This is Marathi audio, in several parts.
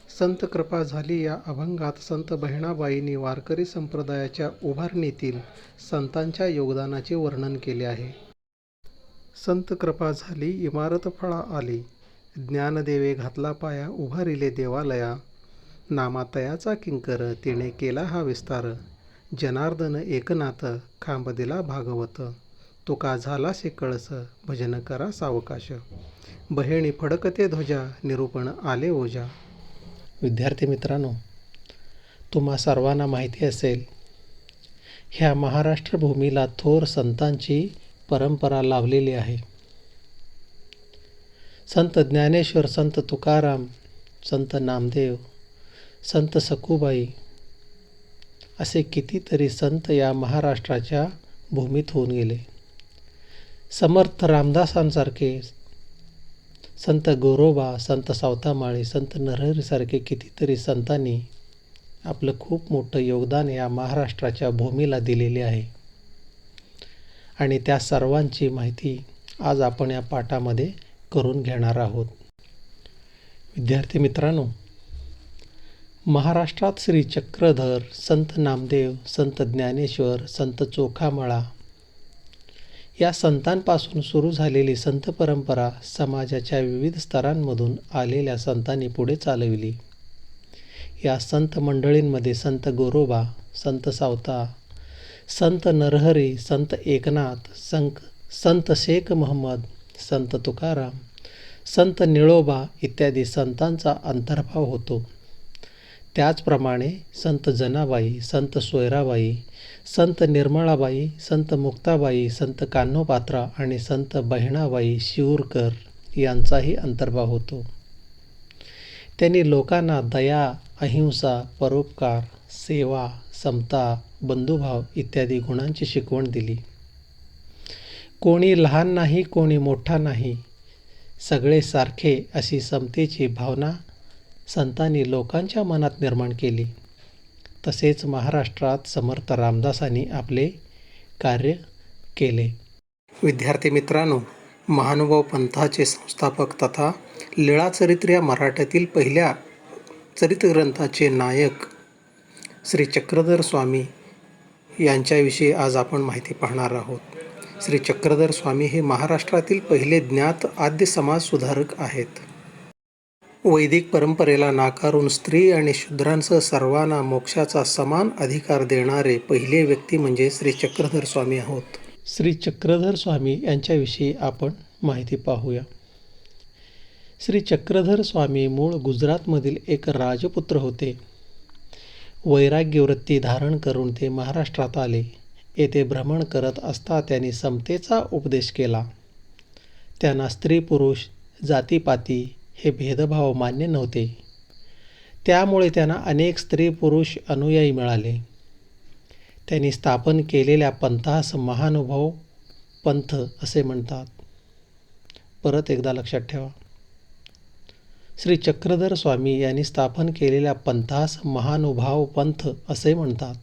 संत कृपा झाली या अभंगात संत बहिणाबाईंनी वारकरी संप्रदायाच्या उभारणीतील संतांच्या योगदानाचे वर्णन केले आहे. संत कृपा झाली इमारत फळा आली, ज्ञानदेवे घातला पाया उभारिले देवालया. नामातयाचा किंकर तिने केला हा विस्तार, जनार्दन एकनाथ खांब दिला भागवत. तुका झालासे कळस भजन करा सावकाश, बहिणी फडकते ध्वजा निरूपण आले ओजा. विद्यार्थी मित्रांनो, तुम्हा सर्वांना माहिती असेल, ह्या महाराष्ट्र भूमीला थोर संतांची परंपरा लाभलेली आहे. संत ज्ञानेश्वर, संत तुकाराम, संत नामदेव, संत सखुबाई असे कितीतरी संत या महाराष्ट्राच्या भूमीत होऊन गेले. समर्थ रामदासांसारखे, संत गोरोबा, संत सावतामाळी, संत नरहरीसारखे कितीतरी संतांनी आपलं खूप मोठं योगदान या महाराष्ट्राच्या भूमीला दिलेले आहे. आणि त्या सर्वांची माहिती आज आपण या पाठामध्ये करून घेणार आहोत. विद्यार्थी मित्रांनो, महाराष्ट्रात श्री चक्रधर, संत नामदेव, संत ज्ञानेश्वर, संत चोखामळा या संतांपासून सुरू झालेली संत परंपरा समाजाच्या विविध स्तरांमधून आलेल्या संतांनी पुढे चालविली. या संत मंडळींमध्ये संत गोरोबा, संत सावता, संत नरहरी, संत एकनाथ, संत शेख महम्मद, संत तुकाराम, संत निळोबा इत्यादी संतांचा अंतर्भाव होतो. त्याचप्रमाणे संत जनाबाई, संत सोयराबाई, संत निर्मळाबाई, संत मुक्ताबाई, संत कान्होपात्रा आणि संत बहिणाबाई शिऊरकर यांचाही अंतर्भाव होतो. त्यांनी लोकांना दया, अहिंसा, परोपकार, सेवा, समता, बंधुभाव इत्यादी गुणांची शिकवण दिली. कोणी लहान नाही, कोणी मोठा नाही, सगळे सारखे अशी समतेची भावना संतांनी लोकांच्या मनात निर्माण केली. तसेच महाराष्ट्रात समर्थ रामदासांनी आपले कार्य केले. विद्यार्थी मित्रांनो, महानुभाव पंथाचे संस्थापक तथा लीळाचरित्र या मराठीतील पहिल्या चरित्रग्रंथाचे नायक श्री चक्रधर स्वामी यांच्याविषयी आज आपण माहिती पाहणार आहोत. श्री चक्रधर स्वामी हे महाराष्ट्रातील पहिले ज्ञात आद्य समाज सुधारक आहेत. वैदिक परंपरेला नाकारून स्त्री आणि शूद्रांसह सर्वांना मोक्षाचा समान अधिकार देणारे पहिले व्यक्ती म्हणजे श्री चक्रधर स्वामी आहोत. श्री चक्रधर स्वामी यांच्याविषयी आपण माहिती पाहूया. श्री चक्रधर स्वामी मूळ गुजरातमधील एक राजपुत्र होते. वैराग्यवृत्ती धारण करून ते महाराष्ट्रात आले. येथे भ्रमण करत असता त्यांनी समतेचा उपदेश केला. त्यांना स्त्री पुरुष, जातीपाती हे भेदभाव मान्य नव्हते. त्यामुळे त्यांना अनेक स्त्री पुरुष अनुयायी मिळाले. त्यांनी स्थापन केलेल्या पंथास महानुभाव पंथ असे म्हणतात. परत एकदा लक्षात ठेवा, श्री चक्रधर स्वामी यांनी स्थापन केलेल्या पंथास महानुभाव पंथ असे म्हणतात.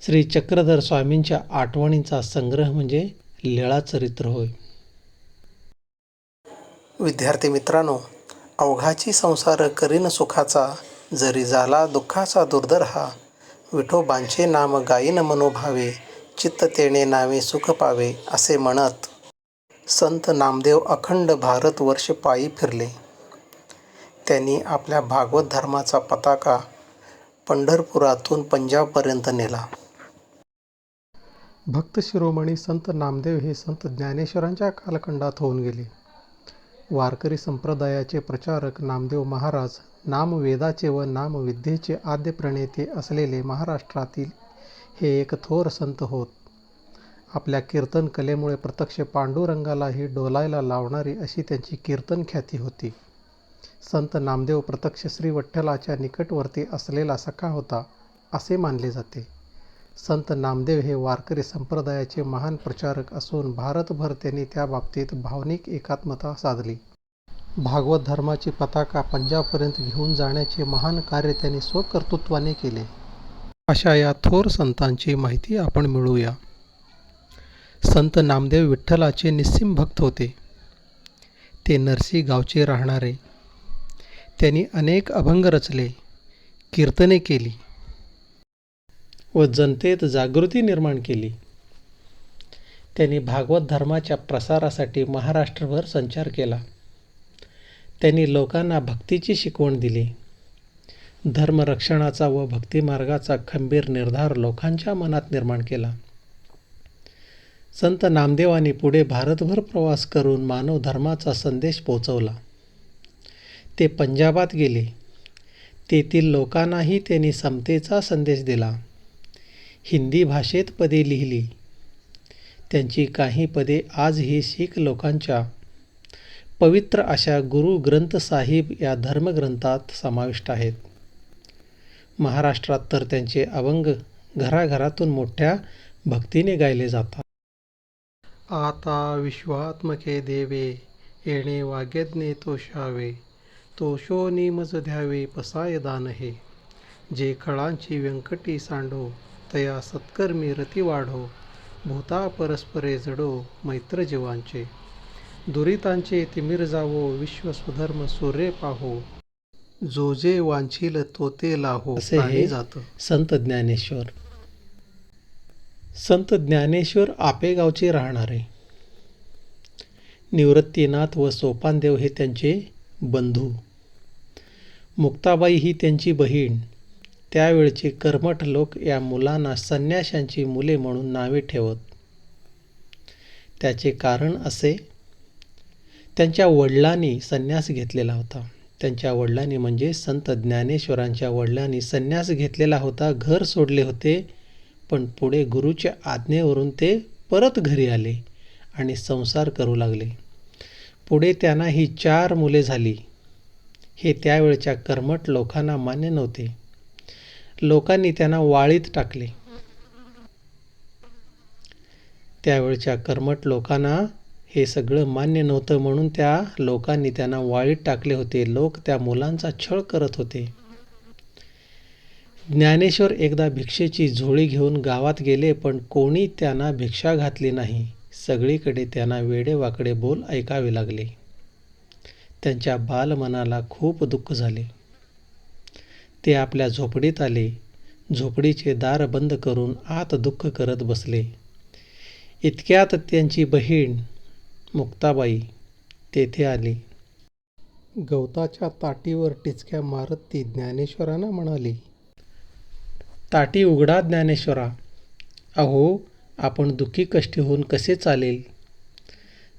श्री चक्रधर स्वामींच्या आठवणींचा संग्रह म्हणजे लीळाचरित्र होय. विद्यार्थी मित्रांनो, अवघाची संसार करीन सुखाचा, जरी झाला दुःखाचा दुर्धर हा. विठोबांचे नाम गायीन मनोभावे, चित्त तेणे नावे सुख पावे असे म्हणत संत नामदेव अखंड भारतवर्ष पायी फिरले. त्यांनी आपल्या भागवत धर्माचा पताका पंढरपुरातून पंजाबपर्यंत नेला. भक्त शिरोमणी संत नामदेव हे संत ज्ञानेश्वरांच्या कालखंडात होऊन गेले. वारकरी संप्रदायाचे प्रचारक नामदेव महाराज नामवेदाचे व नामविद्येचे आद्य प्रणेते असलेले महाराष्ट्रातील हे एक थोर संत होत. आपल्या कीर्तन कलेमुळे प्रत्यक्ष पांडुरंगालाही डोलायला लावणारी अशी त्यांची कीर्तन ख्याती होती. संत नामदेव प्रत्यक्ष श्री विठ्ठलाच्या निकटवर्ती असलेला सखा होता असे मानले जाते. संत नामदेव हे वारकरी संप्रदायाचे महान प्रचारक असून भारतभर त्यांनी त्या बाबतीत भावनिक एकात्मता साधली. भागवत धर्माची पताका पंजाबपर्यंत घेऊन जाण्याचे महान कार्य त्यांनी स्वकर्तृत्वाने केले. अशा या थोर संतांची माहिती आपण मिळूया. संत नामदेव विठ्ठलाचे निस्सीम भक्त होते. ते नरसी गावचे राहणारे. त्यांनी अनेक अभंग रचले, कीर्तने केली व जनतेत जागृती निर्माण केली. त्यांनी भागवत धर्माच्या प्रसारासाठी महाराष्ट्रभर संचार केला. त्यांनी लोकांना भक्तीची शिकवण दिली. धर्मरक्षणाचा व भक्तिमार्गाचा खंबीर निर्धार लोकांच्या मनात निर्माण केला. संत नामदेवांनी पुढे भारतभर प्रवास करून मानव धर्माचा संदेश पोचवला. ते पंजाबात गेले. तेथील लोकांनाही त्यांनी समतेचा संदेश दिला. हिंदी भाषेत पदे लिहिली. त्यांची काही पदे आजही शीख लोकांच्या पवित्र अशा गुरु ग्रंथ साहिब या धर्मग्रंथात समाविष्ट आहेत. महाराष्ट्रात तर त्यांचे अभंग घराघरातून मोठ्या भक्तीने गायले जातात. आता विश्वात्मके देवे, येणे वाग्यज्ञे तोषावे, तोषोनी मज द्यावे पसाय दान हे. जे खळांची व्यंकटी सांडो, तया सत्कर्मी रती वाढो, भूता परस्परे जडो मैत्र जीवांचे. दुरितांचे तिमिर जावो, विश्व सुधर्म सूर्य पाहो, जो जे वांछील तो ते लाहो. असे हे जातं संत ज्ञानेश्वर. संत ज्ञानेश्वर आपेगावचे राहणारे. निवृत्तीनाथ व सोपानदेव हे त्यांचे बंधू. मुक्ताबाई ही त्यांची बहीण. त्यावेळचे कर्मठ लोक या मुलांना संन्याशांची मुले म्हणून नावे ठेवत. त्याचे कारण असे, त्यांच्या वडिलांनी संन्यास घेतलेला होता. त्यांच्या वडिलांनी म्हणजे संत ज्ञानेश्वरांच्या वडिलांनी संन्यास घेतलेला होता, घर सोडले होते. पण पुढे गुरुच्या आज्ञेवरून ते परत घरी आले आणि संसार करू लागले. पुढे त्यांना ही 4 मुले झाली. हे त्यावेळच्या कर्मठ लोकांना मान्य नव्हते. लोकांनी त्यांना वाळीत टाकले. त्यावेळच्या कर्मठ लोकांना हे सगळं मान्य नव्हतं, म्हणून त्या लोकांनी त्यांना वाळीत टाकले होते. लोक त्या मुलांचा छळ करत होते. ज्ञानेश्वर एकदा भिक्षेची झोळी घेऊन गावात गेले, पण कोणी त्यांना भिक्षा घातली नाही. सगळीकडे त्यांना वेडेवाकडे बोल ऐकावे लागले. त्यांच्या बालमनाला खूप दुःख झाले. ते आपल्या झोपडीत आले. झोपडीचे दार बंद करून आत दुःख करत बसले. इतक्यात त्यांची बहीण मुक्ताबाई तेथे आली. गवताच्या ताटीवर टिचक्या मारत ती ज्ञानेश्वरांना म्हणाली, ताटी उघडा ज्ञानेश्वरा. अहो, आपण दुःखी कष्टी होऊन कसे चालेल?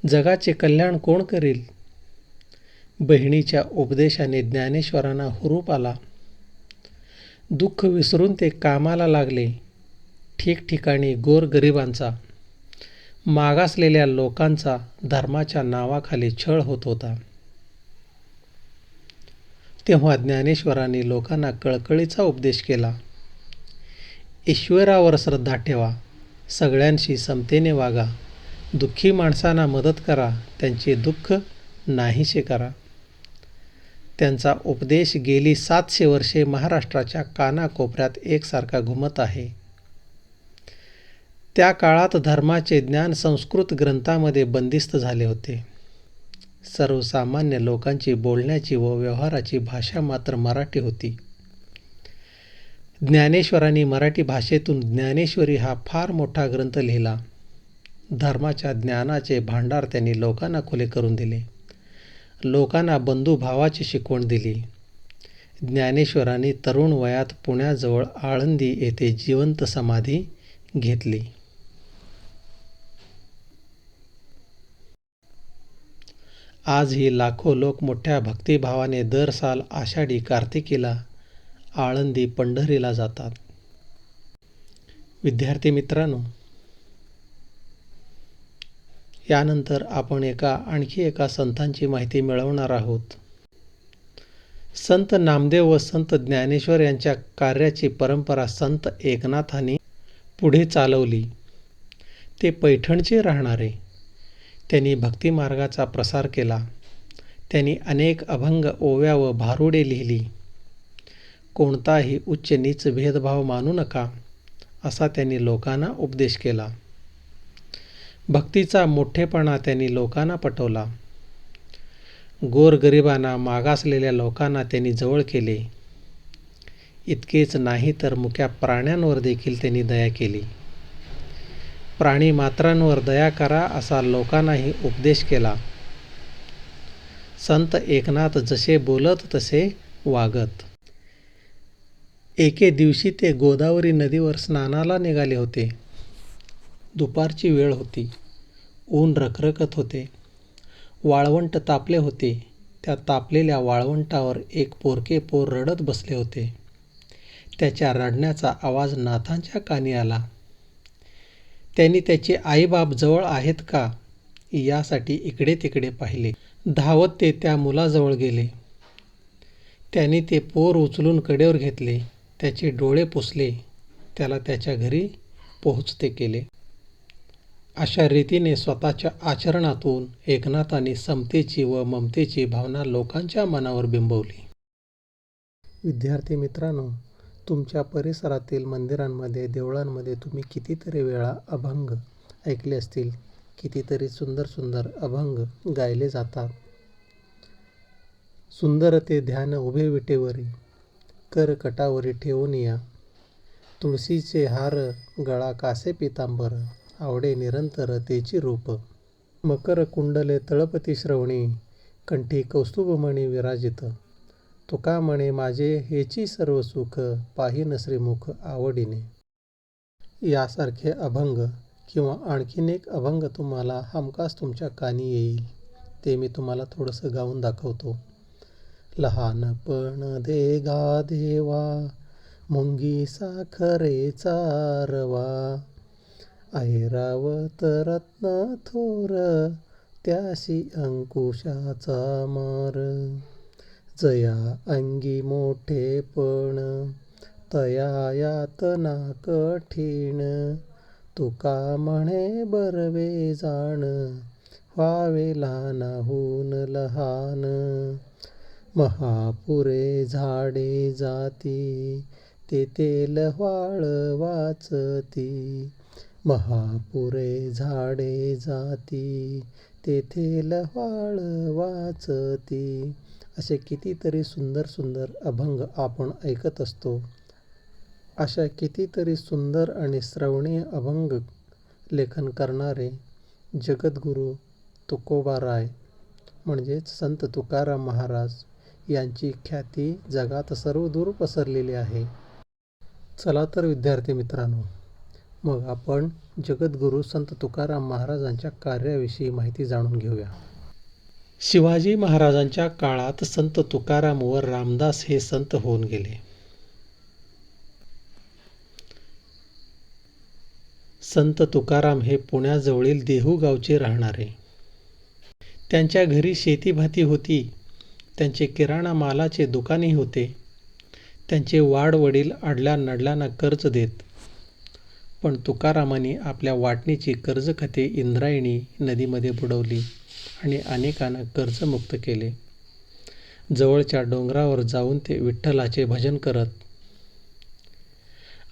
जगाचे कल्याण कोण करेल? बहिणीच्या उपदेशाने ज्ञानेश्वरांना हुरूप आला. दुःख विसरून ते कामाला लागले. ठिकठिकाणी गोरगरिबांचा, मागासलेल्या लोकांचा धर्माच्या नावाखाली छळ होत होता. तेव्हा ज्ञानेश्वरांनी लोकांना कळकळीचा उपदेश केला. ईश्वरावर श्रद्धा ठेवा, सगळ्यांशी समतेने वागा, दुःखी माणसांना मदत करा, त्यांचे दुःख नाहीसे करा. त्यांचा उपदेश गेली 700 वर्षे महाराष्ट्राच्या कानाकोपऱ्यात एकसारखा घुमत आहे. त्या काळात धर्माचे ज्ञान संस्कृत ग्रंथामध्ये बंदिस्त झाले होते. सर्वसामान्य लोकांची बोलण्याची व व्यवहाराची भाषा मात्र मराठी होती. ज्ञानेश्वरांनी मराठी भाषेतून ज्ञानेश्वरी हा फार मोठा ग्रंथ लिहिला. धर्माच्या ज्ञानाचे भांडार त्यांनी लोकांना खुले करून दिले. लोकांना बंधुभावाची शिकवण दिली. ज्ञानेश्वरांनी तरुण वयात पुण्याजवळ आळंदी येथे जिवंत समाधी घेतली. आजही लाखो लोक मोठ्या भक्तिभावाने दर साल आषाढी कार्तिकीला आळंदी पंढरीला जातात. विद्यार्थी मित्रांनो, यानंतर आपण आणखी एका संतांची माहिती मिळवणार आहोत. संत नामदेव व संत ज्ञानेश्वर यांच्या कार्याची परंपरा संत एकनाथांनी पुढे चालवली. ते पैठणचे राहणारे. त्यांनी भक्तिमार्गाचा प्रसार केला. त्यांनी अनेक अभंग, ओव्या व भारुडे लिहिली. कोणताही उच्च नीच भेदभाव मानू नका, असा त्यांनी लोकांना उपदेश केला. भक्तीचा मोठेपणा त्यांनी लोकांना पटवला. गोरगरिबांना, मागासलेल्या लोकांना त्यांनी जवळ केले. इतकेच नाही तर मुक्या प्राण्यांवर देखील त्यांनी दया केली. प्राणीमात्रांवर दया करा असा लोकांनाही उपदेश केला. संत एकनाथ जसे बोलत तसे वागत. एके दिवशी ते गोदावरी नदीवर स्नानाला निघाले होते. दुपारची वेळ होती. ऊन रखरखत होते. वाळवंट तापले होते. त्या तापलेल्या वाळवंटावर एक पोरके पोर रडत बसले होते. त्याच्या रडण्याचा आवाज नाथांच्या कानी आला. त्यांनी त्याचे आईबाप जवळ आहेत का यासाठी इकडे तिकडे पाहिले. धावत ते त्या मुलाजवळ गेले. त्यांनी ते पोर उचलून कडेवर घेतले. त्याचे डोळे पुसले. त्याला त्याच्या घरी पोहोचते केले. अशा रीतीने स्वतःच्या आचरणातून एकनाथांनी समतेची व ममतेची भावना लोकांच्या मनावर बिंबवली. विद्यार्थी मित्रांनो, तुमच्या परिसरातील मंदिरांमध्ये, देवळांमध्ये तुम्ही कितीतरी वेळा अभंग ऐकले असतील. कितीतरी सुंदर सुंदर अभंग गायले जातात. सुंदर ते ध्यान उभे विटेवरी, कर कटावरी ठेवून या. तुळशीचे हार गळा कासे पितांबर, आवडे निरंतर तेची रूप. मकर कुंडले तळपती श्रवणी, कंठी कौस्तुभमणी विराजित. तुका म्हणे माझे हेची सर्व सुख, पाहिन श्रीमुख आवडीने. यासारखे अभंग किंवा आणखीन एक अभंग तुम्हाला हमखास तुमच्या कानी येईल. ते मी तुम्हाला थोडंसं गाऊन दाखवतो. लहानपण देगा देवा, मुंगी साखरेचा रवा. ऐरावत रत्न थोर, त्याशी अंकुशाचा मार. जया अंगी मोठेपण, तया यातना कठीण. तुका म्हणे बरवे जाण, व्हावे लहानाहून लहान. महापुरे झाडे जाती, तेथेल व्हाळ वाचती. महापुरे झाडे जाती, तेथेल व्हाळ वाचती. असे कितीतरी सुंदर सुंदर अभंग आपण ऐकत असतो. अशा कितीतरी सुंदर आणि श्रवणीय अभंग लेखन करणारे जगद्गुरू तुकोबाराय म्हणजेच संत तुकाराम महाराज यांची ख्याती जगात सर्वदूर पसरलेली आहे. चला तर विद्यार्थी मित्रांनो, मग आपण जगद्गुरू संत तुकाराम महाराजांच्या कार्याविषयी माहिती जाणून घेऊया. शिवाजी महाराजांच्या काळात संत तुकाराम व रामदास हे संत होऊन गेले. संत तुकाराम हे पुण्याजवळील देहू गावचे राहणारे. त्यांच्या घरी शेतीभाती होती. त्यांचे किराणा मालाचे दुकानही होते. त्यांचे वाडवडील अडल्या नडल्यांना कर्ज देत. पण तुकारामांनी आपल्या वाटणीची कर्जखाते इंद्रायणी नदीमध्ये बुडवली आणि अनेकांना कर्जमुक्त केले. जवळच्या डोंगरावर जाऊन ते विठ्ठलाचे भजन करत,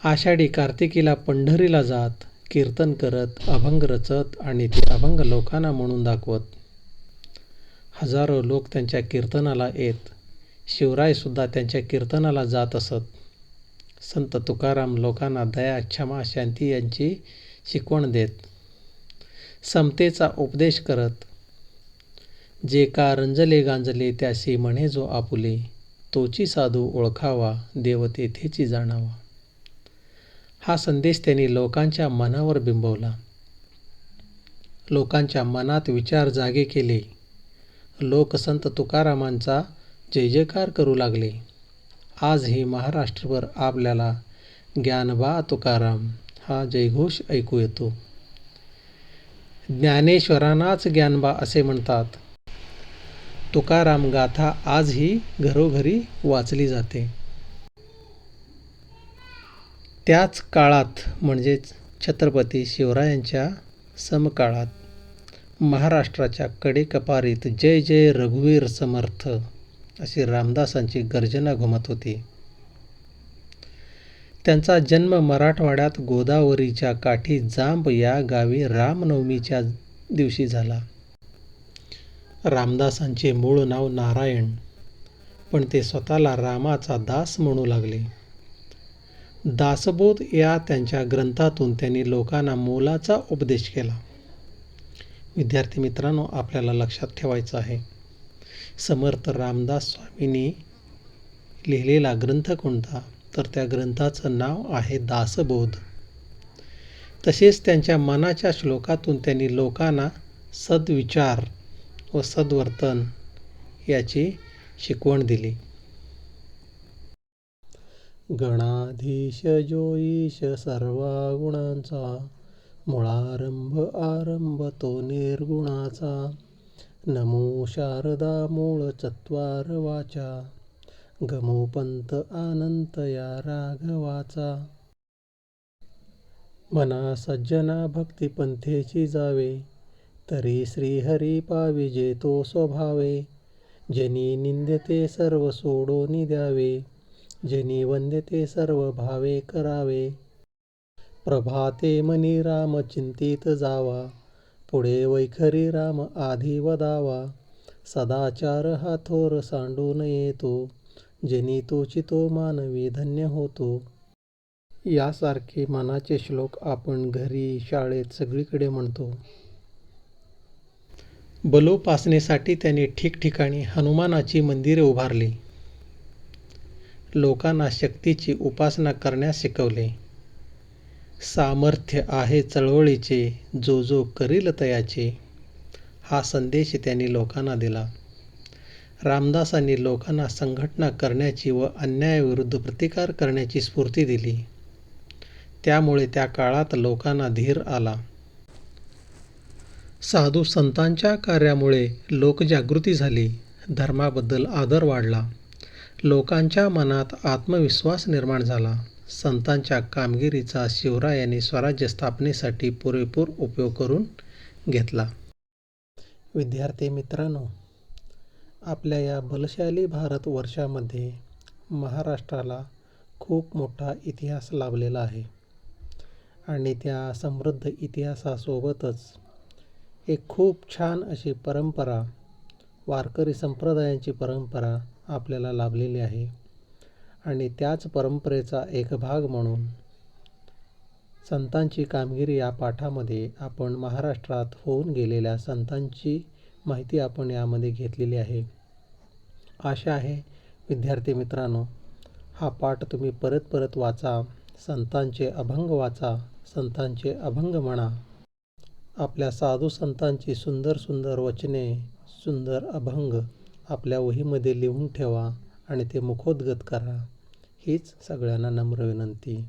आषाढी कार्तिकीला पंढरीला जात, कीर्तन करत, अभंग रचत आणि ते अभंग लोकांना म्हणून दाखवत. हजारो लोक त्यांच्या कीर्तनाला येत. शिवरायसुद्धा त्यांच्या कीर्तनाला जात असत. संत तुकाराम लोकांना दया, क्षमा, शांती यांची शिकवण देत. समतेचा उपदेश करत. जे का रंजले गांजले त्यासी म्हणे जो आपुले, तोची साधू ओळखावा, देव तेथेची जाणावा. हा संदेश त्यांनी लोकांच्या मनावर बिंबवला. लोकांच्या मनात विचार जागे केले. लोक संत तुकारामांचा जय जयकार करू लागले. आजही महाराष्ट्रभर आपल्याला ज्ञानबा तुकाराम हा जयघोष ऐकू येतो. ज्ञानेश्वरांनाच ज्ञानबा असे म्हणतात. तुकाराम गाथा आजही घरोघरी वाचली जाते. त्याच काळात म्हणजेच छत्रपती शिवरायांच्या समकाळात महाराष्ट्राच्या कडेकपारीत जय जय रघुवीर समर्थ अशी रामदासांची गर्जना घुमत होती. त्यांचा जन्म मराठवाड्यात गोदावरीच्या काठी जांब या गावी रामनवमीच्या दिवशी झाला. रामदासांचे मूळ नाव नारायण, पण ते स्वतःला रामाचा दास म्हणू लागले. दासबोध या त्यांच्या ग्रंथातून त्यांनी लोकांना मोलाचा उपदेश केला. विद्यार्थी मित्रांनो, आपल्याला लक्षात ठेवायचं आहे, समर्थ रामदास स्वामींनी लिहिलेला ग्रंथ कोणता? तर त्या ग्रंथाचं नाव आहे दासबोध. तसेच त्यांच्या मनाच्या श्लोकातून त्यांनी लोकांना सद्विचार व सद्वर्तन याची शिकवण दिली. गणाधीश जो ईश सर्वा गुणांचा, मुळारंभ आरंभ तो निर्गुणाचा. नमो शारदा मूळ चत्वार वाचा, गमो पंत अनंत या राघवाचा. मना सज्जना भक्ती पंथेची जावे, तरी श्रीहरी पाविजे तो स्वभावे. जनी निंद्यते सर्व सोडोनी द्यावे, जनी वंद्यते सर्व भावे करावे. प्रभाते मनी राम चिंतित जावा, पुढे वैखरी राम आधी वदावा. सदाचार हा थोर सांडून येतो, जनी तोचितो मानवी धन्य होतो. यासारखे मनाचे श्लोक आपण घरी, शाळेत सगळीकडे म्हणतो. बलोपासनेसाठी त्यांनी ठिकठिकाणी हनुमानाची मंदिरे उभारली. लोकांना शक्तीची उपासना करण्यास शिकवले. सामर्थ्य आहे चळवळीचे, जो जो करील तयाचे, हा संदेश त्यांनी लोकांना दिला. रामदासांनी लोकांना संघटना करण्याची व अन्यायाविरुद्ध प्रतिकार करण्याची स्फूर्ती दिली. त्यामुळे त्या काळात लोकांना धीर आला. साधू संतांच्या कार्यामुळे लोकजागृती झाली. धर्माबद्दल आदर वाढला. लोकांच्या मनात आत्मविश्वास निर्माण झाला. संतांच्या कामगिरीचा शिवरायांनी स्वराज्य स्थापनेसाठी पुरेपूर उपयोग करून घेतला. विद्यार्थी मित्रांनो, आपल्या या बलशाली भारत वर्षामध्ये महाराष्ट्राला खूप मोठा इतिहास लाभलेला आहे आणि त्या समृद्ध इतिहासासोबतच एक खूप छान अशी परंपरा, वारकरी संप्रदायांची परंपरा आपल्याला लाभलेली आहे. आणि त्याच परंपरेचा एक भाग म्हणून संतांची कामगिरी या पाठामध्ये आपण महाराष्ट्रात होऊन गेलेल्या संतांची माहिती आपण यामध्ये घेतलेली आहे. आशा आहे विद्यार्थी मित्रांनो, हा पाठ तुम्ही परत परत वाचा, संतांचे अभंग वाचा, संतांचे अभंग म्हणा. आपल्या साधू संतांची सुंदर सुंदर वचने, सुंदर अभंग आपल्या वहीमध्ये लिहून ठेवा आणि ते मुखोद्गत करा. हीच सगळ्यांना नम्र विनंती.